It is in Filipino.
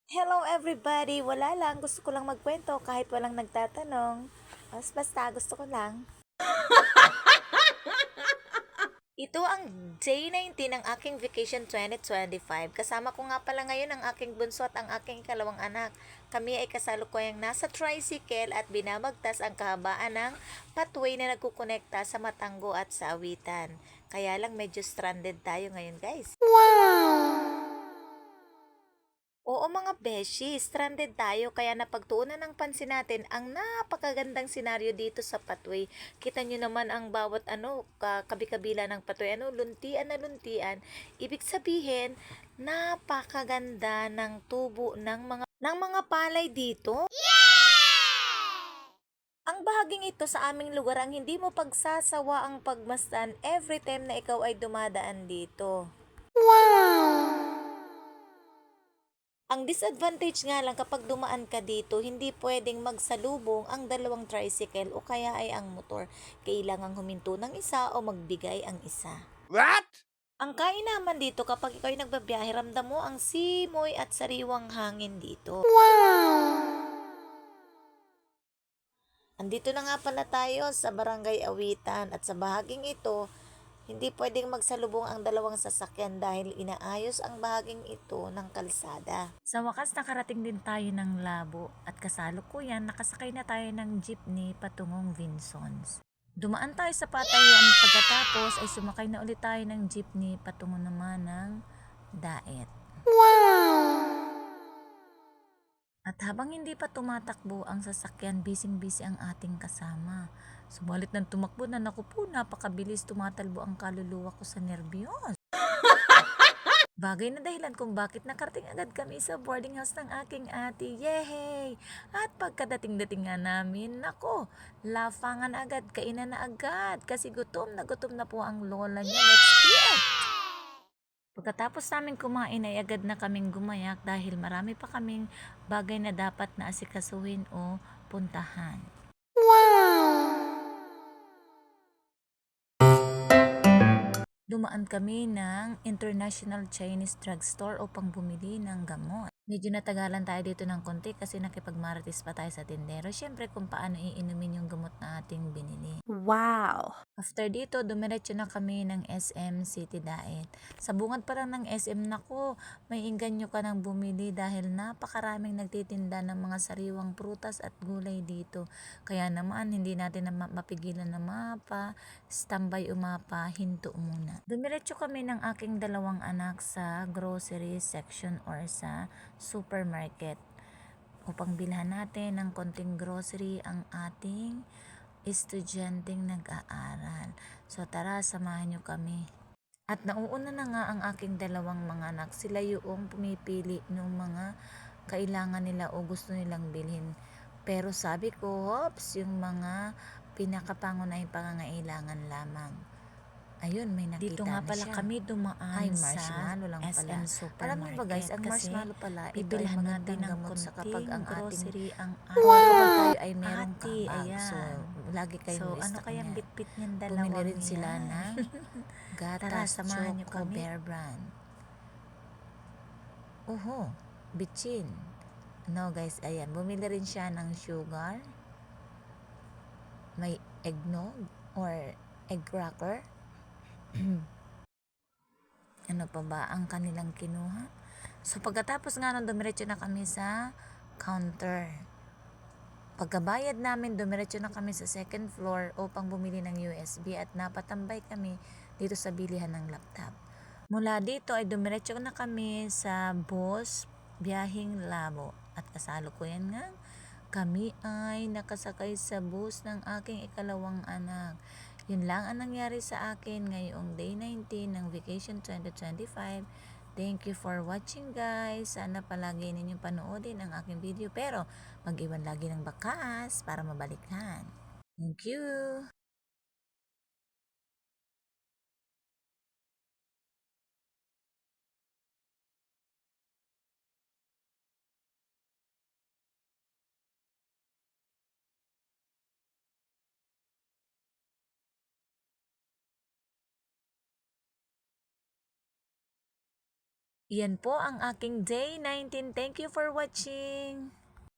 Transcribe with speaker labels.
Speaker 1: Hello everybody! Wala lang, gusto ko lang magkwento kahit walang nagtatanong. Basta, gusto ko lang. Ito ang day 19 ng aking vacation 2025. Kasama ko nga pala ngayon ang aking bunso at ang aking ikalawang anak. Kami ay kasalukuyang nasa tricycle at binabagtas ang kahabaan ng pathway na nagkukonekta sa Matango at sa Awitan. Kaya lang medyo stranded tayo ngayon, guys. Oo mga beshi, stranded tayo kaya napagtuunan ng pansin natin ang napakagandang senaryo dito sa Patway. Kita nyo naman ang bawat kabi-kabila ng Patway, luntian na luntian. Ibig sabihin, napakaganda ng tubo ng mga palay dito. Ang bahaging ito sa aming lugar ang hindi mo pagsasawa ang pagmasdan every time na ikaw ay dumadaan dito. Ang disadvantage nga lang kapag dumaan ka dito, hindi pwedeng magsalubong ang dalawang tricycle o kaya ay ang motor. Kailangang huminto ng isa o magbigay ang isa.
Speaker 2: What?
Speaker 1: Ang kainaman dito kapag ikaw ay nagbabiyahe, ramdam mo ang simoy at sariwang hangin dito. Andito na nga pala tayo sa Barangay Awitan at sa bahaging ito, hindi pwedeng magsalubong ang dalawang sasakyan dahil inaayos ang bahaging ito ng kalsada. Sa wakas nakarating din tayo ng Labo at kasalukuyan nakasakay na tayo ng jeepney patungong Vinsons. Dumaan tayo sa Patayan pagkatapos ay sumakay na ulit tayo ng jeepney patungo naman ng Daet. At habang hindi pa tumatakbo ang sasakyan, bising-busy ang ating kasama. Subalit nang tumakbo na, naku po, napakabilis tumatalbo ang kaluluwa ko sa nerbiyos. Bagay na dahilan kung bakit nakarating agad kami sa boarding house ng aking ate. Yehey! At pagkadating-dating nga namin, nako, lafangan agad, kainan na agad. Kasi gutom na po ang lola niya. Let's eat! Pagkatapos namin kumain ay agad na kaming gumayak dahil marami pa kaming bagay na dapat na asikasuhin o puntahan. Dumaan kami ng International Chinese Drugstore upang bumili ng gamot. Medyo natagalan tayo dito ng konti kasi nakipagmarites pa tayo sa tindero. Siyempre kung paano iinumin yung gamot na ating binili.
Speaker 2: Wow.
Speaker 1: After dito, dumiretso na kami ng SM City Daet. Sa bungad pa lang ng SM, nako, may inganyo ka nang bumili dahil napakaraming nagtitinda ng mga sariwang prutas at gulay dito. Kaya naman, hindi natin na mapigilan na mapa, standby umapa, hinto muna. Dumiretso kami ng aking dalawang anak sa grocery section or sa supermarket upang bilhan natin ng konting grocery ang ating estudyanteng nag-aaral. So tara, samahan nyo kami. At nauuna na nga ang aking dalawang mga anak. Sila yung pumipili ng mga kailangan nila o gusto nilang bilhin. Pero sabi ko, hops, yung mga pinakapangunahing pangangailangan lamang. Ayun, may nakita
Speaker 3: Dito nga
Speaker 1: na
Speaker 3: pala
Speaker 1: siya.
Speaker 3: kami dumaan
Speaker 1: Ay,
Speaker 3: sa
Speaker 1: marshmallow lang pala.
Speaker 3: SM Supermarket.
Speaker 1: Alam mo ba guys, ang marshmallow pala, ito ay
Speaker 3: bibilhan
Speaker 1: magandang
Speaker 3: natin ng
Speaker 1: gamot sa kapag ang ating
Speaker 3: grocery ang
Speaker 1: kapag tayo ay merong
Speaker 3: ate,
Speaker 1: kabag.
Speaker 3: ayan.
Speaker 1: So, lagi kayong
Speaker 3: So, ano
Speaker 1: lista
Speaker 3: kayang
Speaker 1: niyan.
Speaker 3: bitbit niyan dalawang
Speaker 1: Bumili rin sila
Speaker 3: yan?
Speaker 1: ng
Speaker 3: Tara,
Speaker 1: gatas,
Speaker 3: samahan niyo
Speaker 1: choco,
Speaker 3: kami.
Speaker 1: bear brand. Bitchin. No guys, ayan. Bumili rin siya ng sugar. May eggnog or egg cracker. Ano pa ba ang kanilang kinuha? So pagkatapos nga nun, dumiretso na kami sa counter. Pagkabayad namin, dumiretso na kami sa second floor upang bumili ng USB at napatambay kami dito sa bilihan ng laptop. Mula dito ay dumiretso na kami sa bus biyaheng Labo at kasalukuyan nga kami ay nakasakay sa bus ng aking ikalawang anak. Yun lang ang nangyari sa akin ngayong day 19 ng vacation 2025. Thank you for watching guys. Sana palagi ninyong panoodin ang aking video pero mag-iwan lagi ng bakas para mabalikan. Thank you! Yan po ang aking day 19. Thank you for watching.